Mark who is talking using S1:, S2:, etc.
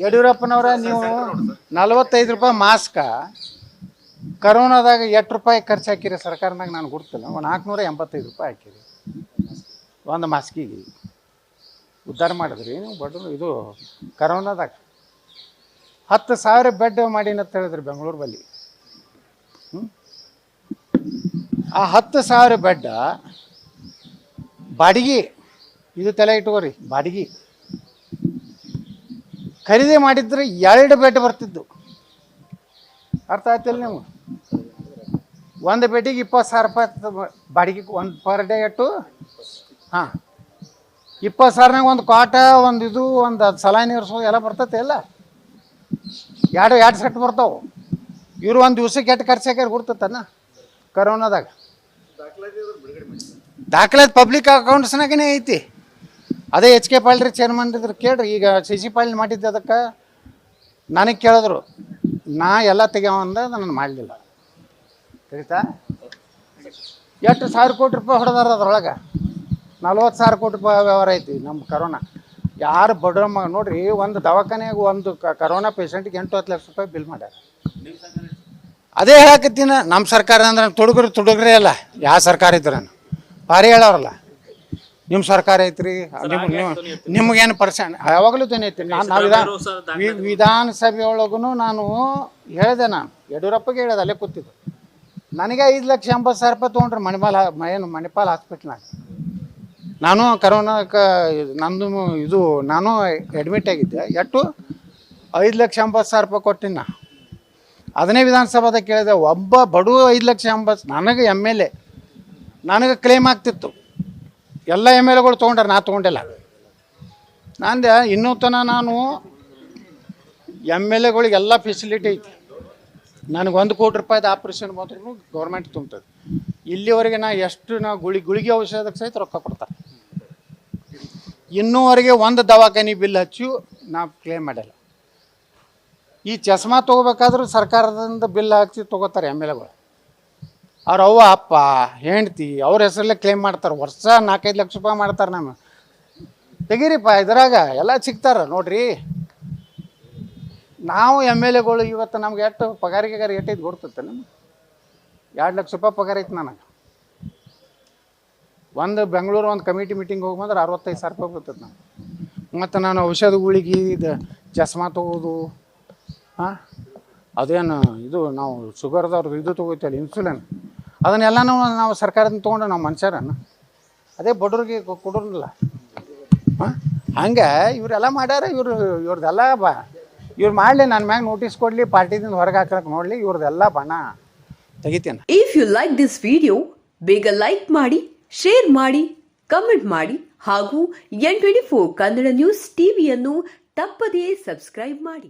S1: ಯಡಿಯೂರಪ್ಪನವರ ನೀವು 45 ರೂಪಾಯಿ ಮಾಸ್ಕ ಕರೋನಾದಾಗ ಎಷ್ಟು ರೂಪಾಯಿ ಖರ್ಚು ಹಾಕಿರಿ ಸರ್ಕಾರದಾಗ ನಾನು ಗುರ್ತಿಲ್ಲ. 485 ರೂಪಾಯಿ ಹಾಕಿರಿ ಒಂದು ಮಾಸ್ಕಿಗೆ. ಉದ್ಧಾರ ಮಾಡಿದ್ರಿ ನೀವು ಬಡವರು. ಇದು ಕರೋನಾದಾಗ 10,000 ಬೆಡ್ ಮಾಡೀನಿ ಅಂತ ಹೇಳಿದ್ರಿ ಬೆಂಗಳೂರು ಬಲ್ಲಿ. ಆ 10,000 ಬೆಡ್ ಬಾಡಿಗೆ, ಇದು ತಲೆ ಇಟ್ಕೋರಿ, ಬಾಡಿಗೆ ಖರೀದಿ ಮಾಡಿದ್ರೆ 2 ಬೆಡ್ ಬರ್ತಿದ್ದು. ಅರ್ಥ ಆಯ್ತಿಲ್ಲ ನೀವು? ಒಂದು ಬೆಡ್ಡಿಗೆ 20,000 ರೂಪಾಯಿ ಬಾಡಿಗೆ. ಒಂದು ಪರ್ ಡೇ ಎಷ್ಟು? ಹಾಂ, 20,000ನಾಗ ಒಂದು ಕಾಟ, ಒಂದು ಇದು, ಒಂದು ಸಲಾನಿ ಇರಿಸೋ ಎಲ್ಲ ಬರ್ತೈತೆ ಎಲ್ಲ. ಎರಡು ಸೆಟ್ ಬರ್ತಾವೆ. ಇವರು ಒಂದು ದಿವ್ಸಕ್ಕೆ ಎಷ್ಟು ಖರ್ಚು ಹಾಕ್ಯಾರ ಗುರ್ತತನ ಕರೋನಾದಾಗ? ದಾಖಲಾತಿ ಪಬ್ಲಿಕ್ ಅಕೌಂಟ್ಸ್ನಾಗೇ ಐತಿ. ಅದೇ ಎಚ್ ಕೆ ಪಾಳ್ರಿ ಚೇರ್ಮನ್ ಇದ್ರೆ ಕೇಳ್ರಿ. ಈಗ CC ಪಾಳ್ಯ ಮಾಡಿದ್ದೆ, ಅದಕ್ಕೆ ನನಗೆ ಕೇಳಿದ್ರು, ನಾ ಎಲ್ಲ ತೆಗ್ಯಾವಂದ ನಾನು ಮಾಡಲಿಲ್ಲ. ತಿಳಿತಾ? ಎಷ್ಟು 1,000 ಕೋಟಿ ರೂಪಾಯಿ ಹೊಡೆದಾರ ಅದ್ರೊಳಗೆ. 40,000 ಕೋಟಿ ರೂಪಾಯಿ ವ್ಯವಹಾರ ಐತಿ ನಮ್ಮ ಕರೋನಾ. ಯಾರು ಬಡ್ರಮ್ಮ ನೋಡ್ರಿ, ಒಂದು ದವಾಖಾನೆಯಾಗ ಒಂದು ಕರೋನಾ ಪೇಷಂಟ್ಗೆ 8-10 ಲಕ್ಷ ರೂಪಾಯಿ ಬಿಲ್ ಮಾಡ್ಯಾರ. ಅದೇ ಹೇಳಕತ್ತೀನಿ, ನಮ್ಮ ಸರ್ಕಾರ ಅಂದ್ರೆ ತುಡುಗ್ರಿ ಅಲ್ಲ. ಯಾವ ಸರ್ಕಾರ ಇದ್ರ ಭಾರಿ ಹೇಳೋರಲ್ಲ. ನಿಮ್ಮ ಸರ್ಕಾರ ಐತ್ರಿ, ನಿಮ್ಗೇನು ಪರ್ಸೆಂಟ್ ಯಾವಾಗಲೂ ಐತಿ. ನಾವು ವಿಧಾನಸಭೆ ಒಳಗೂ ನಾನು ಹೇಳಿದೆ, ನಾನು ಯಡಿಯೂರಪ್ಪಗೆ ಹೇಳಿದೆ, ಅಲ್ಲೇ ಕೂತಿದ್ದು. ನನಗೆ 5,80,000 ರೂಪಾಯಿ ತೊಗೊಂಡ್ರೆ ಮಣಿಪಾಲ್ ಹಾಸ್ಪಿಟ್ಲ್ನಾಗ. ನಾನು ಕರೋನಾಕ್ಕೆ ನಂದು ಇದು ನಾನು ಅಡ್ಮಿಟ್ ಆಗಿದ್ದೆ. ಎಷ್ಟು? 5,80,000 ರೂಪಾಯಿ ಕೊಟ್ಟಿನಿ ನಾ. ಅದನ್ನೇ ವಿಧಾನಸಭಾದಾಗ ಕೇಳಿದೆ. ಒಬ್ಬ ಬಡವ 5,80,000 ನನಗೆ MLA ನನಗೆ ಕ್ಲೇಮ್ ಆಗ್ತಿತ್ತು. ಎಲ್ಲ MLAಗಳು ತೊಗೊಂಡ್ರೆ ನಾ ತೊಗೊಂಡಿಲ್ಲ. ನಂದೆ ಇನ್ನೂ ತನಕ ನಾನು MLAಗಳಿಗೆಲ್ಲ ಫೆಸಿಲಿಟಿ ಐತಿ. ನನಗೆ 1 ಕೋಟಿ ರೂಪಾಯಿದ ಆಪ್ರೇಷನ್ ಬಂದ್ರೂ ಗೌರ್ಮೆಂಟ್ ತುಂಬ್ತದೆ. ಇಲ್ಲಿವರೆಗೆ ನಾ ಗುಳಿಗೆ ಔಷಧಕ್ಕೆ ಸಹಿತ ರೊಕ್ಕ ಕೊಡ್ತಾರೆ. ಇನ್ನೂವರೆಗೆ ಒಂದು ದವಾಖಾನೆ ಬಿಲ್ ಹಚ್ಚಿ ನಾ ಕ್ಲೇಮ್ ಮಾಡಿಲ್ಲ. ಈ ಚಸ್ಮಾ ತೊಗೋಬೇಕಾದ್ರೂ ಸರ್ಕಾರದಿಂದ ಬಿಲ್ ಹಾಕಿ ತೊಗೋತಾರೆ MLAಗಳು. ಅವ್ರ ಅವ್ವ ಅಪ್ಪ ಹೆಂಡ್ತಿ ಅವ್ರ ಹೆಸರಲ್ಲೇ ಕ್ಲೇಮ್ ಮಾಡ್ತಾರೆ. ವರ್ಷ 4-5 ಲಕ್ಷ ರೂಪಾಯಿ ಮಾಡ್ತಾರೆ. ನಮ್ಮ ತೆಗೀರಿಪ್ಪ, ಇದ್ರಾಗ ಎಲ್ಲ ಸಿಗ್ತಾರೆ ನೋಡ್ರಿ. ನಾವು MLAಗಳು ಇವತ್ತು ನಮ್ಗೆ ಎಷ್ಟು ಪಗಾರಿಗೆ ಎಷ್ಟೈದು ಕೊಡ್ತೈತೆ? ನಮ್ಮ 2 ಲಕ್ಷ ರೂಪಾಯಿ ಪಗಾರ ಐತೆ ನನಗೆ. ಒಂದು ಬೆಂಗಳೂರು ಒಂದು ಕಮಿಟಿ ಮೀಟಿಂಗ್ ಹೋಗಿ ಬಂದ್ರೆ 65,000 ರೂಪಾಯಿ ಬರ್ತೈತೆ ನಾನು. ಮತ್ತು ನಾನು ಔಷಧಗಳಿಗೆ ಇದು ಚಸ್ಮಾ ತೊಗೋದು, ಹಾಂ ಅದೇನು ಇದು ನಾವು ಶುಗರ್ದವ್ರದ್ದು ಇದು ತೊಗೋತೀವಲ್ಲ ಇನ್ಸುಲಿನ್, ಅದನ್ನೆಲ್ಲನೂ ನಾವು ಸರ್ಕಾರದಿಂದ ತೊಗೊಂಡು ನಾವು ಮನುಷ್ಯರನ್ನು ಅದೇ ಬಡವ್ರಿಗೆ ಕೊಡೋಲ್ಲ. ಹಾಂ, ಹಂಗೆ ಇವರೆಲ್ಲ ಮಾಡ್ಯಾರ. ಇವ್ರದ್ದೆಲ್ಲ ಇವ್ರು ಮಾಡಲಿ, ನನ್ನ ಮ್ಯಾಗ ನೋಟಿಸ್ ಕೊಡಲಿ, ಪಾರ್ಟಿದಿಂದ ಹೊರಗೆ ಹಾಕಕ್ಕೆ ನೋಡಲಿ. ಇವ್ರದ್ದೆಲ್ಲ ಬಣ ತೆಗಿತೀನಿ.
S2: If you like this video, ಬೇಗ ಲೈಕ್ ಮಾಡಿ, ಶೇರ್ ಮಾಡಿ, ಕಮೆಂಟ್ ಮಾಡಿ ಹಾಗೂ N24 ಕನ್ನಡ ನ್ಯೂಸ್ ಟಿವಿಯನ್ನು ತಪ್ಪದೇ ಸಬ್ಸ್ಕ್ರೈಬ್ ಮಾಡಿ.